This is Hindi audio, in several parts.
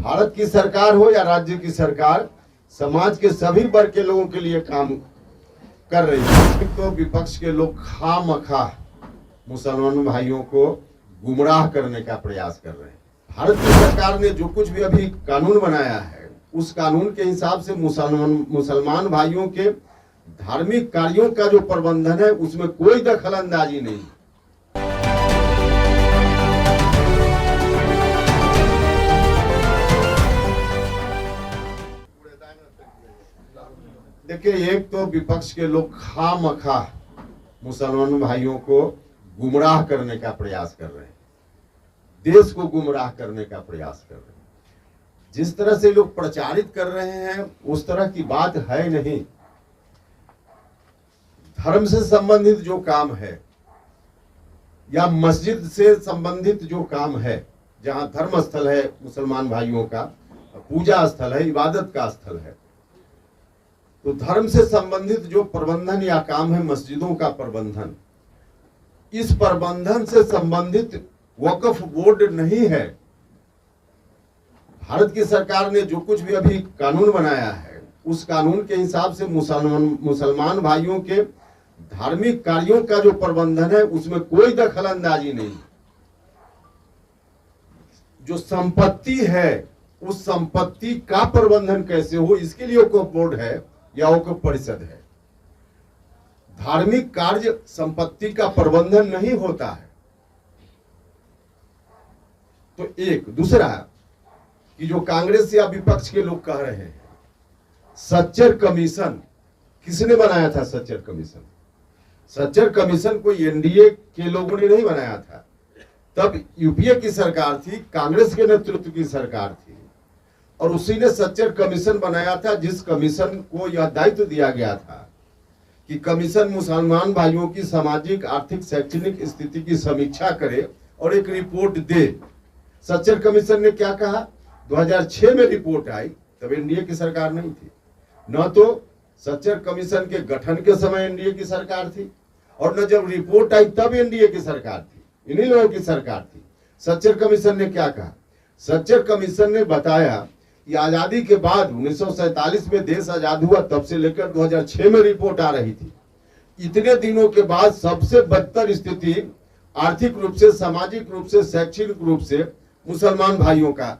भारत की सरकार हो या राज्य की सरकार, समाज के सभी वर्ग के लोगों के लिए काम कर रही है। तो विपक्ष के लोग खामखा मुसलमान भाइयों को गुमराह करने का प्रयास कर रहे हैं। भारत की सरकार ने जो कुछ भी अभी कानून बनाया है, उस कानून के हिसाब से मुसलमान भाइयों के धार्मिक कार्यों का जो प्रबंधन है, उसमें कोई दखल अंदाजी नहीं। देखिए, एक तो विपक्ष के लोग खामखा मुसलमान भाइयों को गुमराह करने का प्रयास कर रहे हैं, देश को गुमराह करने का प्रयास कर रहे हैं। जिस तरह से लोग प्रचारित कर रहे हैं, उस तरह की बात है नहीं। धर्म से संबंधित जो काम है या मस्जिद से संबंधित जो काम है, जहां धर्म स्थल है मुसलमान भाइयों का, पूजा स्थल है, इबादत का स्थल है, तो धर्म से संबंधित जो प्रबंधन या काम है, मस्जिदों का प्रबंधन, इस प्रबंधन से संबंधित वक्फ बोर्ड नहीं है। भारत की सरकार ने जो कुछ भी अभी कानून बनाया है, उस कानून के हिसाब से मुसलमान भाइयों के धार्मिक कार्यों का जो प्रबंधन है, उसमें कोई दखल अंदाजी नहीं। जो संपत्ति है, उस संपत्ति का प्रबंधन कैसे हो, इसके लिए वक्फ बोर्ड है या वक्फ परिषद है। धार्मिक कार्य संपत्ति का प्रबंधन नहीं होता है। तो एक दूसरा कि जो कांग्रेस या विपक्ष के लोग कह रहे हैं, सच्चर कमीशन, किसने बनाया था? सच्चर कमीशन, सच्चर कमीशन कोई एनडीए के लोगों ने नहीं बनाया था। तब यूपीए की सरकार थी, कांग्रेस के नेतृत्व की सरकार थी, और उसी ने सच्चर कमीशन बनाया था, जिस कमीशन को यह दायित्व दिया गया था कि कमीशन मुसलमान भाइयों की सामाजिक, आर्थिक, शैक्षणिक स्थिति की समीक्षा करे और एक रिपोर्ट दे। सच्चर कमीशन ने क्या कहा? 2006 में रिपोर्ट आई, तब एनडीए की सरकार नहीं थी। न तो सच्चर कमीशन के गठन के समय एनडीए की सरकार थी, और न जब रिपोर्ट आई तब एनडीए की सरकार थी, इन्हीं लोगों की सरकार थी। सच्चर कमीशन ने क्या कहा? सच्चर कमीशन ने बताया कि आजादी के बाद 1947 में देश आजाद हुआ, तब से लेकर 2006 में रिपोर्ट आ रही थी। इतने दिनों के बाद सबसे बदतर स्थिति आर्थिक रूप से, सामाजिक रूप से, शैक्षणिक रूप से मुसलमान भाइयों का,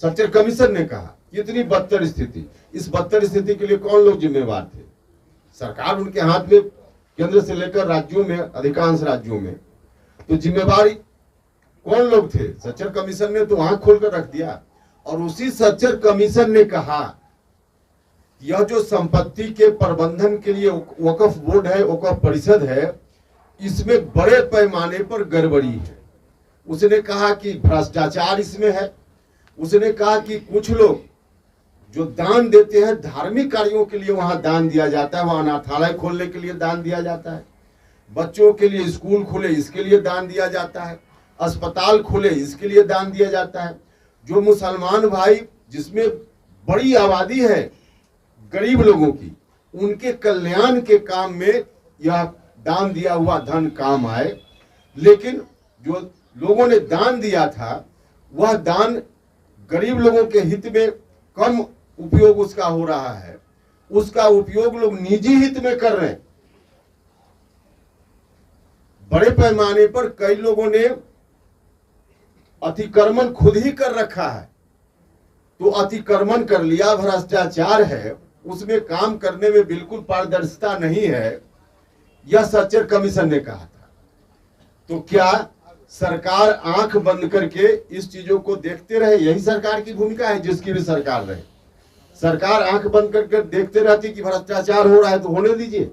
सच्चर कमीशन ने कहा इतनी बदतर स्थिति। इस बदतर स्थिति के लिए कौन लोग जिम्मेवार थे? सरकार उनके हाथ में, केंद्र से लेकर राज्यों में, अधिकांश राज्यों में। तो जिम्मेवारी कौन लोग थे? सच्चर कमीशन ने तो आंख खोलकर रख दिया। और उसी सच्चर कमीशन ने कहा यह जो संपत्ति के प्रबंधन के लिए वक्फ बोर्ड है, वक्फ परिषद है, इसमें बड़े पैमाने पर गड़बड़ी है। उसने कहा कि भ्रष्टाचार इसमें है। उसने कहा कि कुछ लोग जो दान देते हैं धार्मिक कार्यों के लिए, वहां दान दिया जाता है, वहां अनाथालय खोलने के लिए दान दिया जाता है, बच्चों के लिए स्कूल खुले इसके लिए दान दिया जाता है, अस्पताल खुले इसके लिए दान दिया जाता है। जो मुसलमान भाई, जिसमें बड़ी आबादी है गरीब लोगों की, उनके कल्याण के काम में यह दान दिया हुआ धन काम आए। लेकिन जो लोगों ने दान दिया था, वह दान गरीब लोगों के हित में कम उपयोग उसका हो रहा है, उसका उपयोग लोग निजी हित में कर रहे हैं। बड़े पैमाने पर कई लोगों ने अतिक्रमण खुद ही कर रखा है। तो अतिक्रमण कर लिया, भ्रष्टाचार है, उसमें काम करने में बिल्कुल पारदर्शिता नहीं है, यह सच्चर कमीशन ने कहा था। तो क्या सरकार आंख बंद करके इस चीजों को देखते रहे? यही सरकार की भूमिका है, जिसकी भी सरकार रहे। सरकार आंख बंद करके देखते रहती कि भ्रष्टाचार हो रहा है तो होने दीजिए।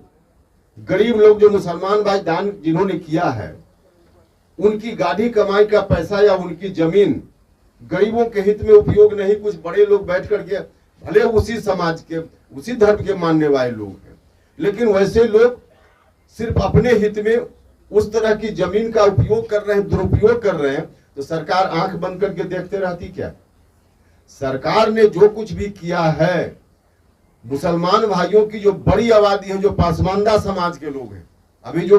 गरीब लोग, जो मुसलमान भाई दान जिन्होंने किया है, उनकी गाढ़ी कमाई का पैसा या उनकी जमीन गरीबों के हित में उपयोग नहीं, कुछ बड़े लोग बैठ करके, भले उसी समाज के, उसी धर्म के मानने वाले लोग हैं, लेकिन वैसे लोग सिर्फ अपने हित में उस तरह की जमीन का उपयोग कर रहे हैं, दुरुपयोग कर रहे हैं। तो सरकार आंख बंद करके देखते रहती क्या? सरकार ने जो कुछ भी किया है, मुसलमान भाइयों की जो बड़ी आबादी है, जो पसमानदा समाज के लोग हैं, अभी जो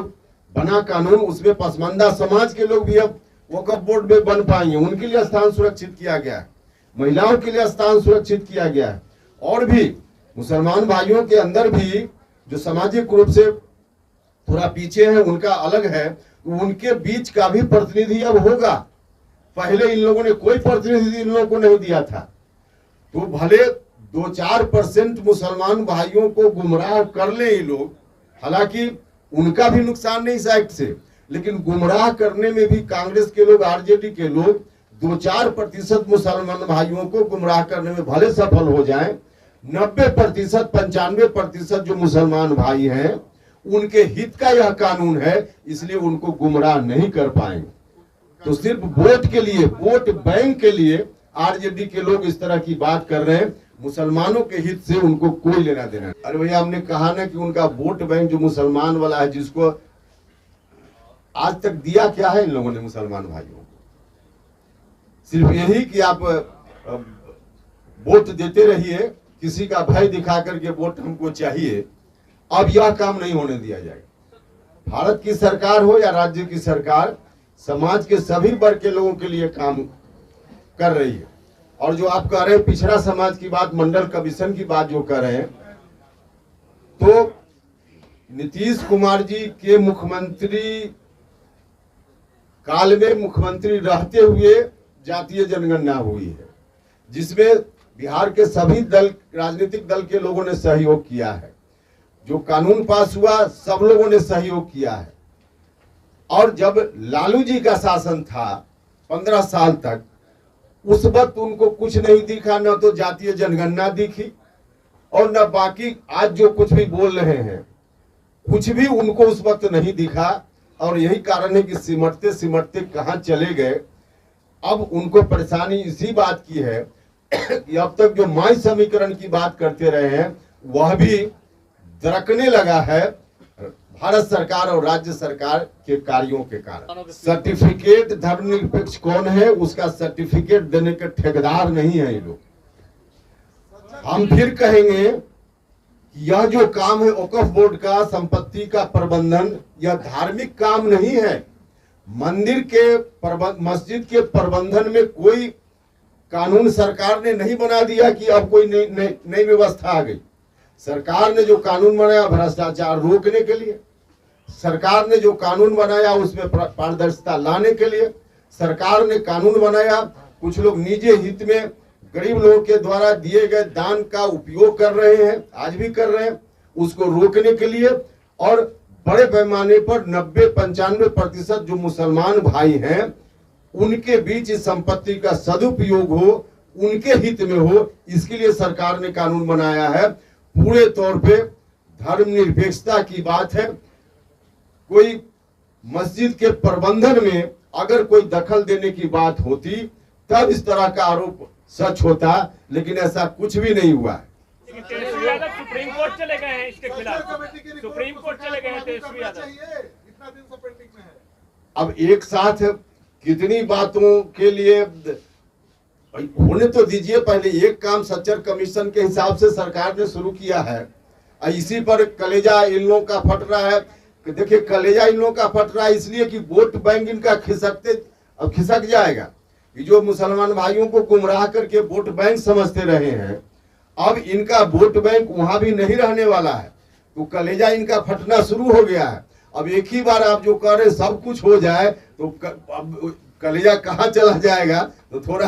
बना कानून उसमें पसमानदा समाज के लोग भी अब वक्फ बोर्ड में बन पाएंगे, उनके लिए स्थान सुरक्षित किया गया है, महिलाओं के लिए स्थान सुरक्षित किया गया है। और भी मुसलमान भाइयों के अंदर भी जो सामाजिक रूप से थोड़ा पीछे है, उनका अलग है, उनके बीच का भी प्रतिनिधि अब होगा। पहले इन लोगों ने कोई प्रतिनिधि इन लोगों को नहीं दिया था। तो भले 2-4% मुसलमान भाइयों को गुमराह कर ले ये लोग, हालांकि उनका भी नुकसान नहीं इस एक्ट से, लेकिन गुमराह करने में भी कांग्रेस के लोग, आरजेडी के लोग 2-4% मुसलमान भाइयों को गुमराह करने में भले सफल हो जाएं, 90%, 95% जो मुसलमान भाई हैं उनके हित का यह कानून है, इसलिए उनको गुमराह नहीं कर पाएंगे। तो सिर्फ वोट के लिए, वोट बैंक के लिए आरजेडी के लोग इस तरह की बात कर रहे हैं, मुसलमानों के हित से उनको कोई लेना देना नहीं। अरे भैया, हमने कहा ना कि उनका वोट बैंक जो मुसलमान वाला है, जिसको आज तक दिया क्या है इन लोगों ने मुसलमान भाइयों को? सिर्फ यही कि आप वोट देते रहिए, किसी का भय दिखा करके वोट हमको चाहिए। अब यह काम नहीं होने दिया जाएगा। भारत की सरकार हो या राज्य की सरकार, समाज के सभी वर्ग के लोगों के लिए काम कर रही है। और जो आप कह रहे हैं पिछड़ा समाज की बात, मंडल कमीशन की बात जो कर रहे हैं, तो नीतीश कुमार जी के मुख्यमंत्री काल में मुख्यमंत्री रहते हुए जातीय जनगणना हुई है, जिसमें बिहार के सभी दल, राजनीतिक दल के लोगों ने सहयोग किया है। जो कानून पास हुआ सब लोगों ने सहयोग किया है। और जब लालू जी का शासन था 15 साल तक, उस वक्त उनको कुछ नहीं दिखा, न तो जातीय जनगणना दिखी और न बाकी आज जो कुछ भी बोल रहे हैं, कुछ भी उनको उस वक्त नहीं दिखा। और यही कारण है कि सिमटते सिमटते कहां चले गए। अब उनको परेशानी इसी बात की है कि अब तक जो माई समीकरण की बात करते रहे हैं, वह भी दरकने लगा है भारत सरकार और राज्य सरकार के कार्यों के कारण। सर्टिफिकेट धर्मनिरपेक्ष कौन है, उसका सर्टिफिकेट देने के ठेकेदार नहीं है ये लोग। हम फिर कहेंगे कि यह जो काम है वक्फ बोर्ड का, संपत्ति का प्रबंधन, यह धार्मिक काम नहीं है। मंदिर के मस्जिद के प्रबंधन में कोई कानून सरकार ने नहीं बना दिया कि अब कोई नई व्यवस्था आ गई। सरकार ने जो कानून बनाया भ्रष्टाचार रोकने के लिए, सरकार ने जो कानून बनाया उसमें पारदर्शिता लाने के लिए, सरकार ने कानून बनाया कुछ लोग निजी हित में गरीब लोगों के द्वारा दिए गए दान का उपयोग कर रहे हैं, आज भी कर रहे हैं, उसको रोकने के लिए। और बड़े पैमाने पर 90-95% जो मुसलमान भाई हैं उनके बीच इस संपत्ति का सदुपयोग हो, उनके हित में हो, इसके लिए सरकार ने कानून बनाया है। पूरे तौर पे धर्मनिरपेक्षता की बात है। कोई मस्जिद के प्रबंधन में अगर कोई दखल देने की बात होती तब इस तरह का आरोप सच होता, लेकिन ऐसा कुछ भी नहीं हुआ है। तेजस्वी यादव सुप्रीम कोर्ट चले गए हैं इसके खिलाफ, सुप्रीम कोर्ट चले गए हैं तेजस्वी यादव, इतना दिन से पेंडिंग में है। अब एक साथ कितनी बातों के लिए होने तो दीजिए। पहले एक काम सच्चर कमीशन के हिसाब से सरकार ने शुरू किया है, इसी पर कलेजा इन लोगों का फट रहा है। देखिए, कलेजा इन लोगों का फट रहा है इसलिए कि वोट बैंक इनका अब खिसक जाएगा। ये जो मुसलमान भाइयों को गुमराह करके वोट बैंक समझते रहे हैं, अब इनका वोट बैंक वहां भी नहीं रहने वाला है। तो कलेजा इनका फटना शुरू हो गया है। अब एक ही बार आप जो कह रहे सब कुछ हो जाए तो अब कलेजा कहाँ चला जाएगा, तो थोड़ा